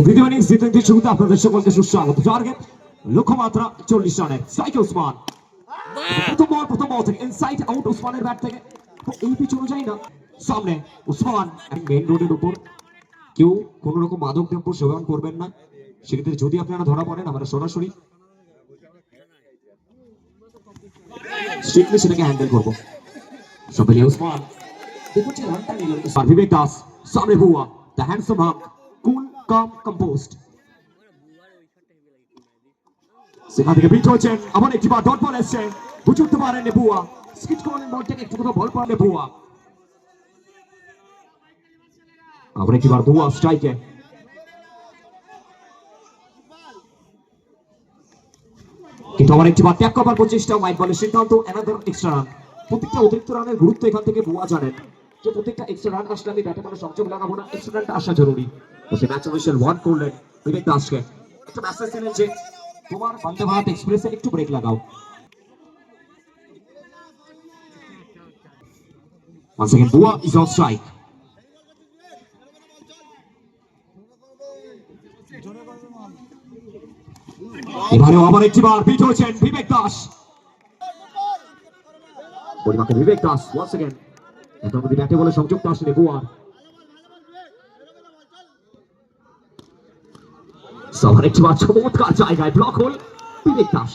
দ্বিতীয় ইনিংস দ্বিতীয় শুরুতে আপনাদের সকলকে সুস্বাগত। টার্গেট লক্ষ্যমাত্রা 40 রানের। স্ট্রাইকে ওসমান। প্রথম বল থেকে ইনসাইড আউট ওসমানের ব্যাট থেকে। এই পিচ অনুযায়ী না, সামনে ওসমান মেইন রোডের উপর। কেউ কোন রকম মাদক দ্রব্য সেবন করবেন না, সেক্ষেত্রে যদি আপনারা ধরা পড়েন আমরা সরাসরি স্ট্রিক্টলি সেটাকে হ্যান্ডেল করবো। সবাই ওসমান দেখুন যে রানটা নিল বিবেক দাস। সামনে ভুয়া, দ্য হ্যান্ডসাম হাক, কুল কাম কম্পোস্ট। সেখান থেকে বিট হচ্ছেন, আবার একটি বার ডট বল এসছে, বুঝে উঠতে পারেন ভুয়া। স্কিট করেন বলটাকে, একটু কোথাও বল পারলে ভুয়া। আবার একটি বার ভুয়া স্ট্রাইকে। কিন্তু আবার একটি বার ট্যাপ করার প্রচেষ্টা, হোয়াইট বলের সিদ্ধান্ত, অ্যানাদার এক্সট্রা রান। প্রত্যেকটা অতিরিক্ত রানের গুরুত্ব এখান থেকে ভুয়া জানেন যে প্রত্যেকটা এক্সট্রা রান আসলে আমি ব্যাটে কোনো সংযোগ লাগাবো না, এক্সট্রা রানটা আসা জরুরি। তো সে ম্যাচ অফিসিয়াল ওয়ান করলেন বিবেক দাসকে, একটা মেসেজ দিলেন যে তোমার বন্দে ভারত এক্সপ্রেসে একটু ব্রেক লাগাও। Once again, Bua is on strike. এবারেও আবার একটি বার বিট হচ্ছেন বিবেক দাস। পরিমাকে বিবেক দাস once again, এখন যদি ব্যাটে বলে সংযুক্ত আসলে বুয়ার। সবার একটি বার চমৎকার জায়গায় ব্লক হল বিবেক দাস।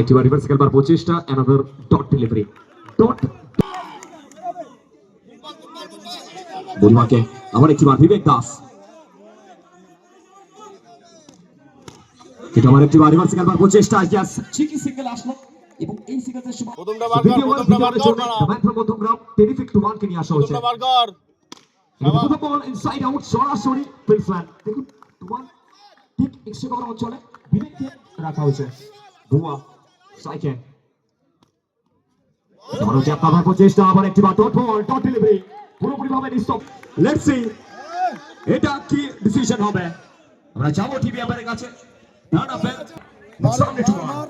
একটি বার রিভার্স খেলবার প্রচেষ্টা, অ্যানাদার ডট ডেলিভারি। ডট পরিমাকে আবার একটি বার বিবেক দাস। কিন্তু আমার একটি বার রিভার্স খেলবার প্রচেষ্টা, ইয়াস ঠিকই সিঙ্গেল আসলো এবং এই সিঙ্গেলের সময় প্রথমটা বার কর মধ্যমগ্রাম টেরিফিক টুমানকে নিয়ে আসা হয়েছে। প্রথম বল ইনসাইড আউট সরাসরি প্রিফ্ল্যান। দেখুন টুমান ঠিক এক্সট্রা কভার অঞ্চলে বিবেককে রাখা হয়েছে। বুয়া সাইকেল আবার জ্যাপ করার প্রচেষ্টা, আবার একটি বার ডট বল, ডট ডেলিভারি পুরোপুরি ভাবে নিঃস্ব। লেটস সি এটা কি ডিসিশন হবে। আমরা যাবো টিভি আমাদের কাছে। রান আপ সামনে টুমান,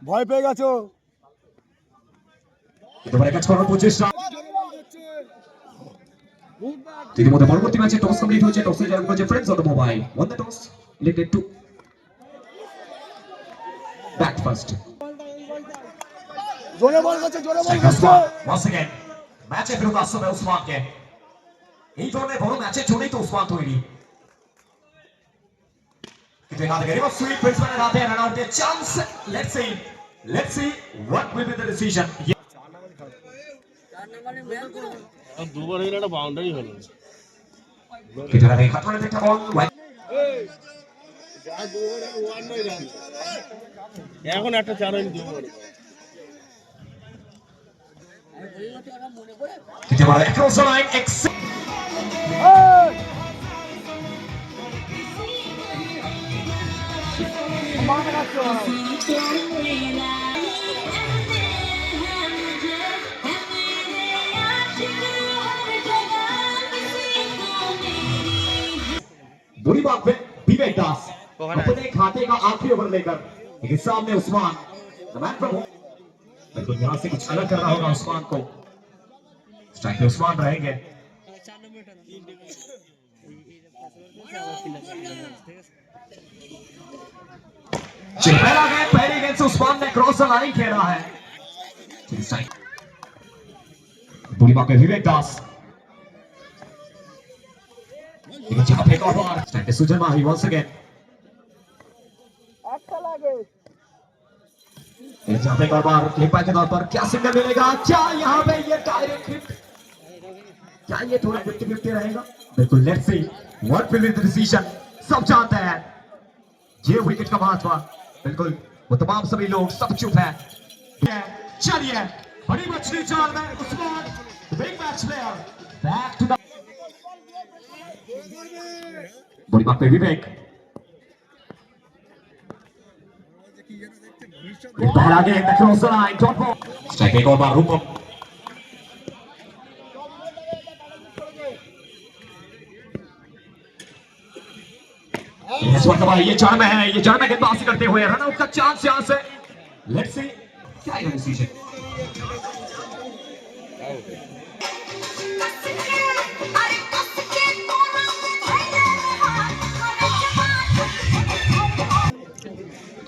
ভয় পেয়ে গেছো। এবারে কাজ করার প্রচেষ্টা। ইতিমধ্যে পরবর্তী ম্যাচে টস কমপ্লিট হয়েছে। টসে জয় করেছে friends automobile. One the toss, elected to bat first. জোরে বল করছে, জোরে বল করছে। ওয়ান্স अगेन ম্যাচে ফেরত আসছে ওসমানকে। এই ধরনের বড় ম্যাচের জন্যই তো ওসমান তৈরি। কিন্তু এখান থেকে রিভার্স সুইপ, ব্যাটসম্যানের হাতে রান আউটের chance. Let's see what will be the decision. দুবার এর একটা বাউন্ডারি হলো। এটা রে খাটরে একটা বল এখন একটা 4 রান দুবার। এটা বল ক্রস লাইন এক্স। মামা কাটছো। बुरी बात पे विवेक दास अपने खाते का आखिरी ओवर लेकर लेकिन सामने उस्मान मैन फ्रॉम बिल्कुल यहां से कुछ अलग करना होगा उस्मान को। स्ट्राइक पे उस्मान रहेंगे। पहला गेंद पहली गेंद से उस्मान ने क्रॉस लाइन खेला है। बुरी बात पे विवेक दास जहां पे एक और बार स्ट्राइक पे सुजन माही once again। अच्छा लगे जहां पे एक और बार क्लिप के तौर पर क्या सिग्नल मिलेगा, क्या यहां पे ये डायरेक्ट हिट, क्या ये थोड़ा 50-50 रहेगा। बिल्कुल let's see what will be the decision. सब जानते हैं ये विकेट का महत्व। बिल्कुल वो तमाम सभी लोग सब चुप है। चलिए बड़ी मछली जाल में Usman big match player back to the बड़ी बात पे विवेक। पहला गेंद cross line dot ball. Strike एक और बार रूपम। मरतबा ये जड़ में है, ये जड़ में गेंदबाजी करते हुए रन आउट का चांस यहां से। लेट्स सी क्या है डिसीजन।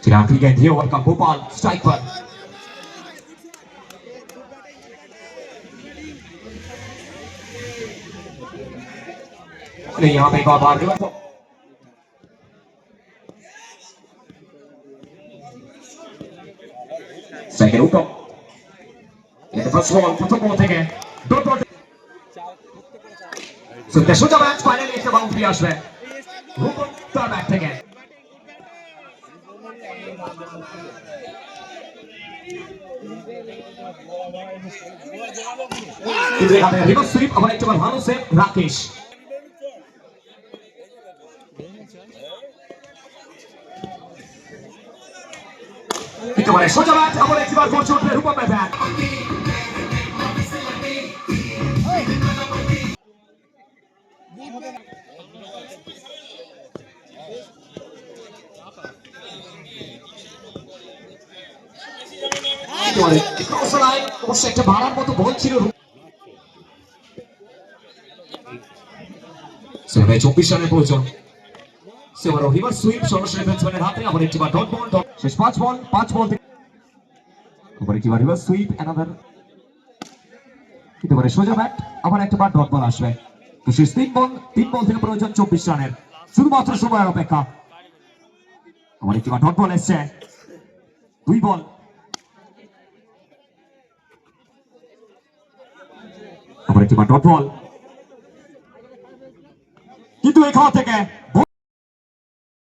फिर आखिरी गेंद ये ओवर का भोपाल स्ट्राइक पर। यहाँ पे एक और बार रिवर्स सेकंड ऊपर ये फर्स्ट बॉल প্রথম বল থেকে ডট বল সুন্দর সোজা ব্যাট ফাইনালি একটা বাউন্ডারি আসবে রূপম তার ব্যাট থেকে। কিন্তু এখানে রিভার্স সুইপ আবার একটা ভালো সেভ রাকেশ। একেবারে সোজা ব্যাট আবার একবার করছে উঠবে রূপমের ব্যাট। অবশ্য একটা মারার মতো বল ছিল 24 রানের প্রয়োজন। সেবার রিভার্স সুইপ সরাসরি ব্যাটসম্যানের হাতে আবার একটি ডট বল শেষ 5 বল আবার একটি রিভার্স সুইপ অ্যানাদার একেবারে সোজা ব্যাট আবার একটা ডট বল আসবে। তো শেষ 3 বল থেকে প্রয়োজন 24 রানের শুধুমাত্র সময়ের অপেক্ষা। আবার একটি ডট বল এসছে 2 বল আবার একটি ডট বল কিন্তু এখান থেকে